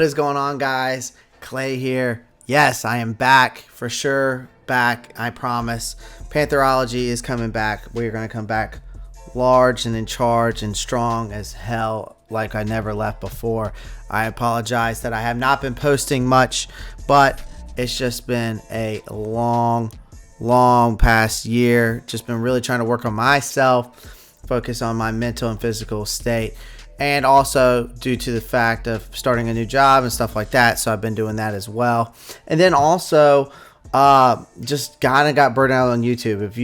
is going on, guys? Clay here. Yes, I am back for sure. Back, I promise. Pantherology is coming back. We're going to come back large and in charge and strong as hell, like I never left before. I apologize that I have not been posting much, but it's just been a long past year. Just been really trying to work on myself, focus on my mental and physical state. And also due to the fact of starting a new job and stuff like that. So I've been doing that as well. And then also just kind of got burned out on YouTube. If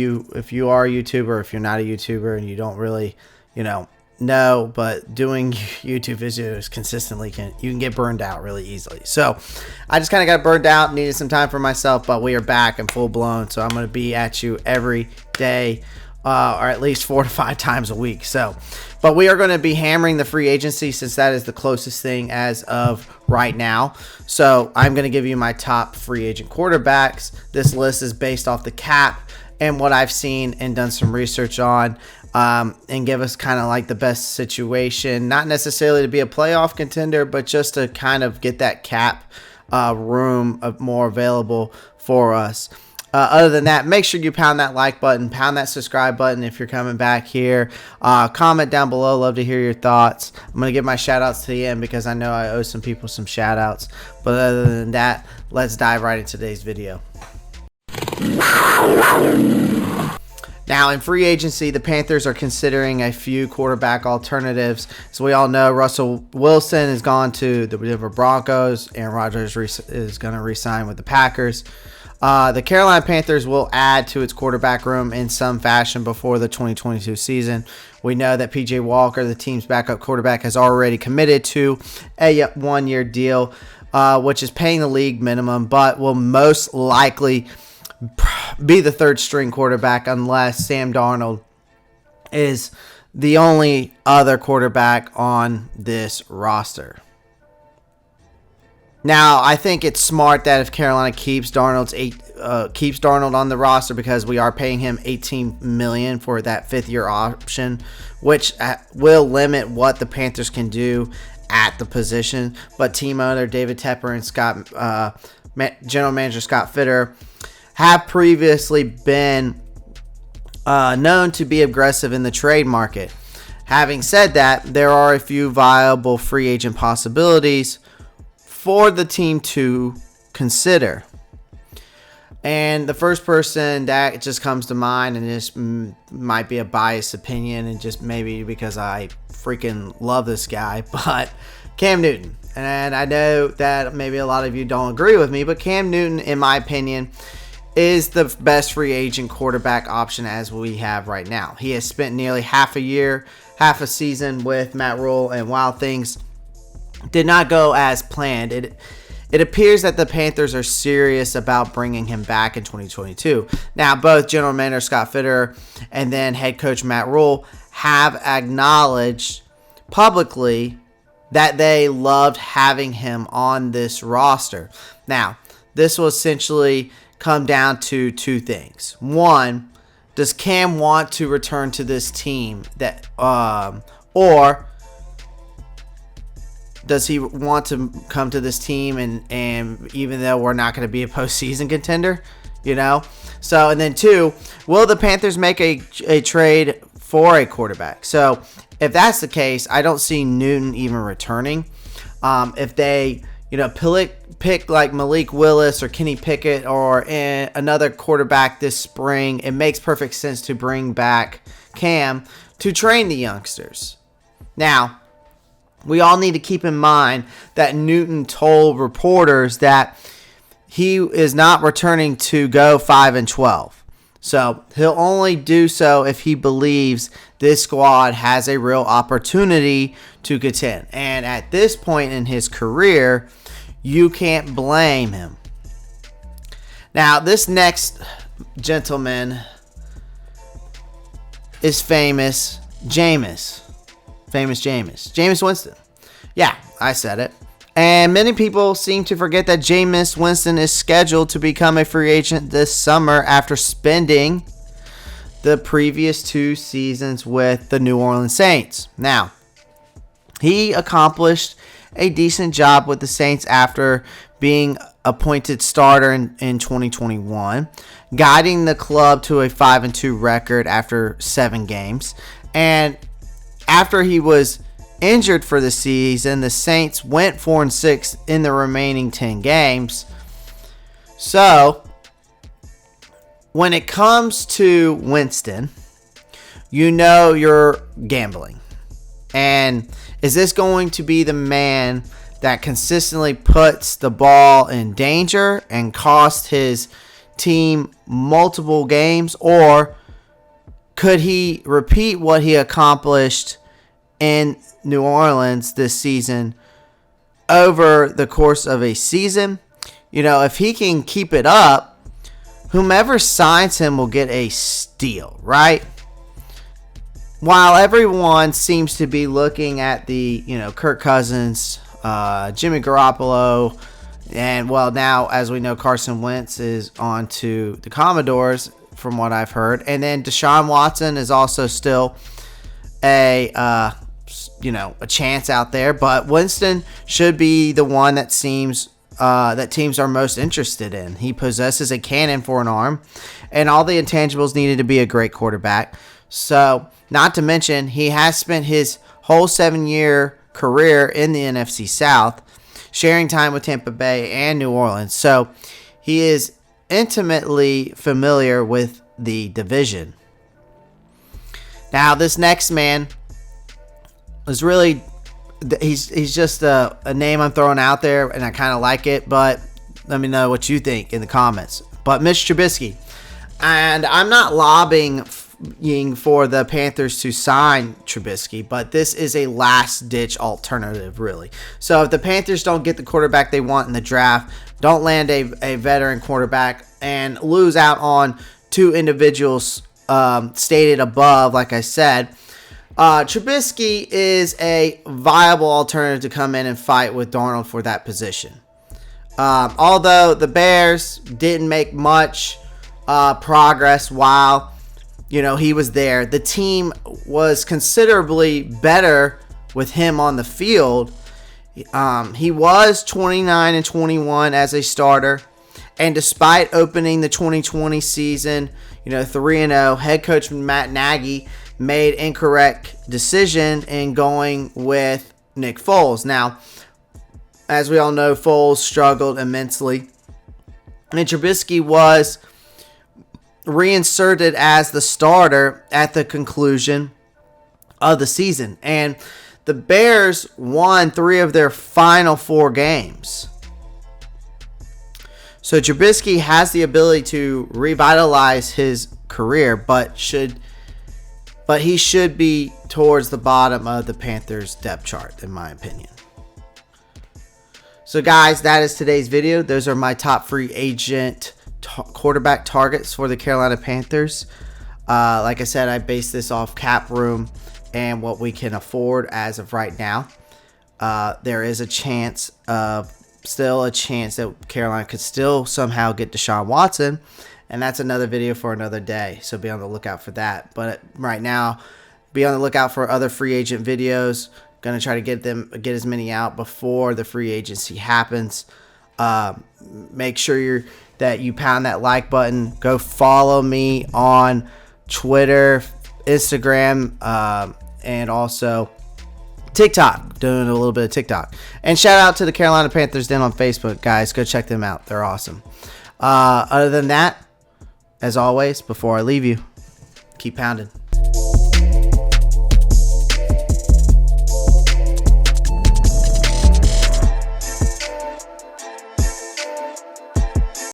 you are a YouTuber, if you're not a YouTuber and you don't really, know, but doing YouTube videos consistently you can get burned out really easily. So I just kind of got burned out, needed some time for myself, but we are back and full blown. So I'm going to be at you every day. Or at least 4 to 5 times a week. But we are going to be hammering the free agency since that is the closest thing as of right now. So I'm going to give you my top free agent quarterbacks. This list is based off the cap and what I've seen and done some research on, and give us kind of like the best situation, not necessarily to be a playoff contender, but just to kind of get that cap room more available for us. Other than that, make sure you pound that like button, pound that subscribe button if you're coming back here. Comment down below. Love to hear your thoughts. I'm going to give my shout outs to the end because I know I owe some people some shout outs. But other than that, let's dive right into today's video. Now, in free agency, the Panthers are considering a few quarterback alternatives. So we all know Russell Wilson has gone to the Denver Broncos. Aaron Rodgers is going to re-sign with the Packers. The Carolina Panthers will add to its quarterback room in some fashion before the 2022 season. We know that P.J. Walker, the team's backup quarterback, has already committed to a one-year deal, which is paying the league minimum, but will most likely be the third-string quarterback unless Sam Darnold is the only other quarterback on this roster. Now, I think it's smart that if Carolina keeps Darnold on the roster because we are paying him $18 million for that fifth-year option, which will limit what the Panthers can do at the position. But team owner David Tepper and general manager Scott Fitter have previously been known to be aggressive in the trade market. Having said that, there are a few viable free agent possibilities for the team to consider. And the first person that just comes to mind, and this might be a biased opinion and just maybe because I freaking love this guy, but Cam Newton. And I know that maybe a lot of you don't agree with me, but Cam Newton, in my opinion, is the best free agent quarterback option as we have right now. He has spent nearly half a season with Matt Rule, and while things did not go as planned, it appears that the Panthers are serious about bringing him back in 2022. Now, both general manager Scott Fitter and then head coach Matt Rule have acknowledged publicly that they loved having him on this roster. Now, this will essentially come down to two things. One, does Cam want to return to this team or does he want to come to this team and even though we're not going to be a postseason contender, So, and then two, will the Panthers make a trade for a quarterback? So, if that's the case, I don't see Newton even returning. If they, pick like Malik Willis or Kenny Pickett or another quarterback this spring, it makes perfect sense to bring back Cam to train the youngsters. Now, we all need to keep in mind that Newton told reporters that he is not returning to go 5-12. So he'll only do so if he believes this squad has a real opportunity to contend. And at this point in his career, you can't blame him. Now, this next gentleman is famous Jameis. Jameis Winston. Yeah, I said it. And many people seem to forget that Jameis Winston is scheduled to become a free agent this summer after spending the previous 2 seasons with the New Orleans Saints. Now, he accomplished a decent job with the Saints after being appointed starter in 2021, guiding the club to a 5-2 record after 7 games. And after he was injured for the season, the Saints went 4-6 in the remaining 10 games. So, when it comes to Winston, you know you're gambling. And is this going to be the man that consistently puts the ball in danger and cost his team multiple games? Or could he repeat what he accomplished in New Orleans this season over the course of a season? You know, if he can keep it up, whomever signs him will get a steal, right? While everyone seems to be looking at the, Kirk Cousins, Jimmy Garoppolo, and, well, now, as we know, Carson Wentz is on to the Commodores, from what I've heard. And then Deshaun Watson is also still a chance out there. But Winston should be the one that seems that teams are most interested in. He possesses a cannon for an arm, and all the intangibles needed to be a great quarterback. So, not to mention, he has spent his whole 7-year career in the NFC South, sharing time with Tampa Bay and New Orleans. So, he is intimately familiar with the division. Now, this next man is really, he's just a name I'm throwing out there, and I kind of like it, but let me know what you think in the comments. But Mitch Trubisky, and I'm not lobbying for the Panthers to sign Trubisky, but this is a last-ditch alternative, really. So if the Panthers don't get the quarterback they want in the draft, don't land a veteran quarterback, and lose out on 2 individuals stated above, like I said, Trubisky is a viable alternative to come in and fight with Darnold for that position. Although the Bears didn't make much progress while he was there, the team was considerably better with him on the field. He was 29-21 as a starter, and despite opening the 2020 season, 3-0, head coach Matt Nagy made incorrect decision in going with Nick Foles. Now, as we all know, Foles struggled immensely, and Trubisky was reinserted as the starter at the conclusion of the season. And the Bears won 3 of their final 4 games. So Trubisky has the ability to revitalize his career, but he should be towards the bottom of the Panthers depth chart, in my opinion. So guys, that is today's video. Those are my top free agent quarterback targets for the Carolina Panthers. Like I said, I based this off cap room and what we can afford as of right now. There is still a chance that Carolina could still somehow get Deshaun Watson, and that's another video for another day, so be on the lookout for that. But right now, be on the lookout for other free agent videos. Gonna try to get as many out before the free agency happens. Make sure that you pound that like button. Go follow me on Twitter, Instagram, and also TikTok. Doing a little bit of TikTok. And shout out to the Carolina Panthers Den on Facebook, guys. Go check them out. They're awesome. Other than that, as always, before I leave you, keep pounding.